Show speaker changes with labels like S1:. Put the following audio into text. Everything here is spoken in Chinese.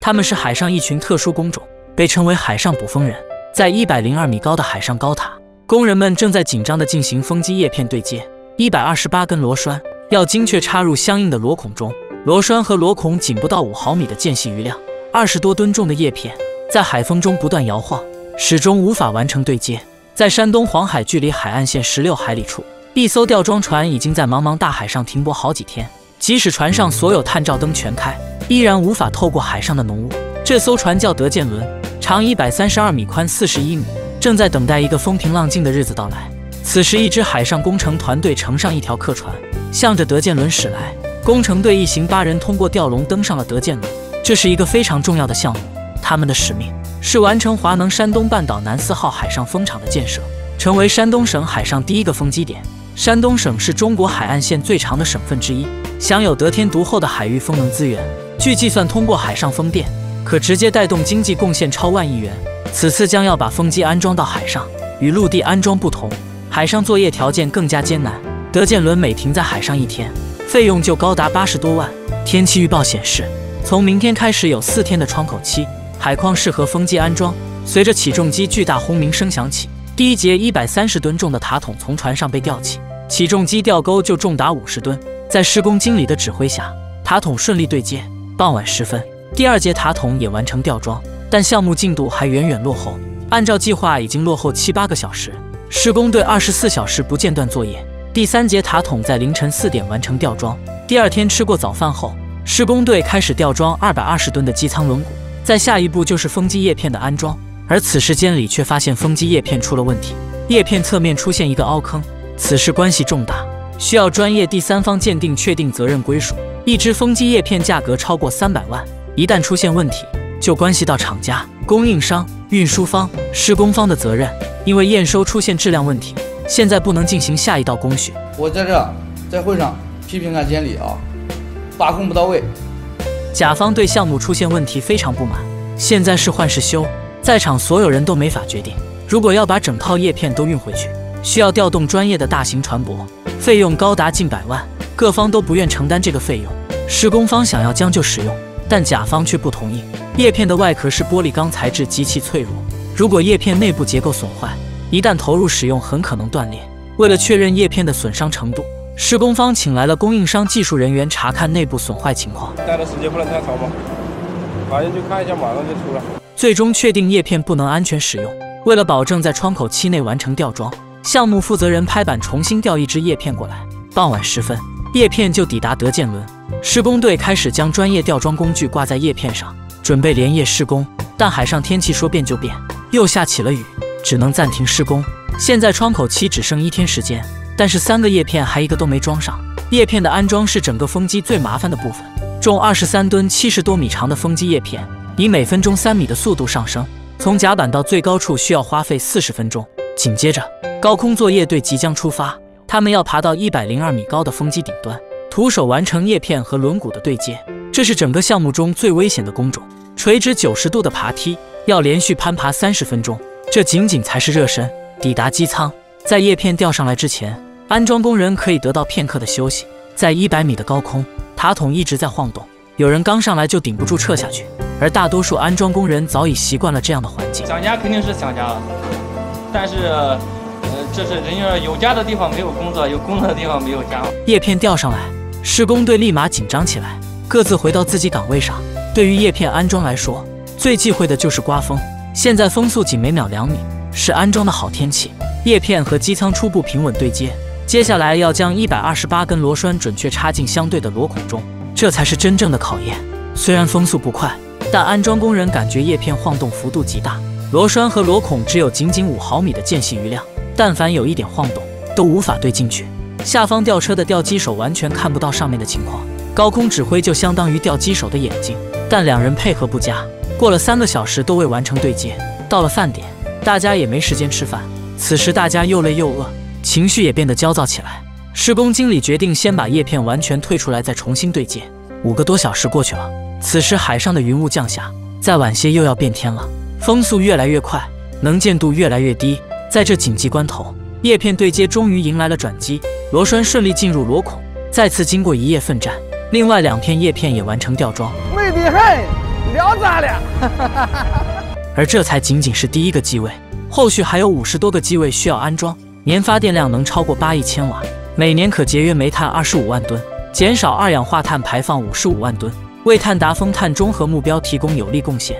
S1: 他们是海上一群特殊工种，被称为海上捕风人。在102米高的海上高塔，工人们正在紧张地进行风机叶片对接。128根螺栓要精确插入相应的螺孔中，螺栓和螺孔仅不到5毫米的间隙余量，20多吨重的叶片在海风中不断摇晃，始终无法完成对接。在山东黄海距离海岸线16海里处，一艘吊装船已经在茫茫大海上停泊好几天，即使船上所有探照灯全开，依然无法透过海上的浓雾。这艘船叫德建轮，长132米，宽41米，正在等待一个风平浪静的日子到来。此时，一支海上工程团队乘上一条客船，向着德建轮驶来。工程队一行8人通过吊笼登上了德建轮。这是一个非常重要的项目，他们的使命是完成华能山东半岛南4号海上风场的建设，成为山东省海上第一个风机点。山东省是中国海岸线最长的省份之一，享有得天独厚的海域风能资源。据计算，通过海上风电可直接带动经济贡献超万亿元。此次将要把风机安装到海上，与陆地安装不同，海上作业条件更加艰难。德建轮每停在海上1天，费用就高达80多万。天气预报显示，从明天开始有4天的窗口期，海况适合风机安装。随着起重机巨大轰鸣声响起，第一节130吨重的塔筒从船上被吊起，起重机吊钩就重达50吨。在施工经理的指挥下，塔筒顺利对接。傍晚时分，第2节塔筒也完成吊装，但项目进度还远远落后，按照计划已经落后7、8个小时。施工队24小时不间断作业。第3节塔筒在凌晨4点完成吊装。第2天吃过早饭后，施工队开始吊装220吨的机舱轮毂。在下一步就是风机叶片的安装，而此时监理却发现风机叶片出了问题，叶片侧面出现一个凹坑。此事关系重大，需要专业第三方鉴定确定责任归属。一只风机叶片价格超过300万，一旦出现问题，就关系到厂家、供应商、运输方、施工方的责任。因为验收出现质量问题，现在不能进行下一道工序。
S2: 我在会上批评看监理把控不到位。
S1: 甲方对项目出现问题非常不满，现在是换是修，在场所有人都没法决定。如果要把整套叶片都运回去，需要调动专业的大型船舶，费用高达近100万，各方都不愿承担这个费用。施工方想要将就使用，但甲方却不同意。叶片的外壳是玻璃钢材质，极其脆弱，如果叶片内部结构损坏，一旦投入使用很可能断裂。为了确认叶片的损伤程度，施工方请来了供应商技术人员查看内部损坏情况。
S3: 待的时间不能太长吗？反正就看一下，马上就出了。
S1: 最终确定叶片不能安全使用。为了保证在窗口期内完成吊装，项目负责人拍板重新调一只叶片过来。傍晚时分，叶片就抵达德建轮。施工队开始将专业吊装工具挂在叶片上，准备连夜施工。但海上天气说变就变，又下起了雨，只能暂停施工。现在窗口期只剩1天时间，但是3个叶片还一个都没装上。叶片的安装是整个风机最麻烦的部分，重23吨、70多米长的风机叶片，以每分钟3米的速度上升，从甲板到最高处需要花费40分钟。紧接着，高空作业队即将出发，他们要爬到102米高的风机顶端，徒手完成叶片和轮毂的对接。这是整个项目中最危险的工种，垂直90度的爬梯，要连续攀爬30分钟。这仅仅才是热身。抵达机舱，在叶片吊上来之前，安装工人可以得到片刻的休息。在100米的高空，塔筒一直在晃动，有人刚上来就顶不住撤下去，而大多数安装工人早已习惯了这样的环境。
S4: 想家肯定是想家了，但是这是人家有家的地方没有工作，有工作的地方没有家。
S1: 叶片吊上来，施工队立马紧张起来，各自回到自己岗位上。对于叶片安装来说，最忌讳的就是刮风。现在风速仅每秒2米，是安装的好天气。叶片和机舱初步平稳对接，接下来要将128根螺栓准确插进相对的螺孔中，这才是真正的考验。虽然风速不快，但安装工人感觉叶片晃动幅度极大，螺栓和螺孔只有仅5毫米的间隙余量，但凡有一点晃动，都无法对进去。下方吊车的吊机手完全看不到上面的情况，高空指挥就相当于吊机手的眼睛，但2人配合不佳，过了3个小时都未完成对接。到了饭点，大家也没时间吃饭。此时大家又累又饿，情绪也变得焦躁起来。施工经理决定先把叶片完全退出来，再重新对接。5个多小时过去了，此时海上的云雾降下，再晚些又要变天了，风速越来越快，能见度越来越低。在这紧急关头，叶片对接终于迎来了转机，螺栓顺利进入螺孔。再次经过1夜奋战，另外2片叶片也完成吊装。
S5: 为的很，聊咋
S1: 而这才仅仅是第1个机位，后续还有50多个机位需要安装，年发电量能超过8亿千瓦，每年可节约煤炭25万吨，减少二氧化碳排放55万吨，为碳达峰碳中和目标提供有力贡献。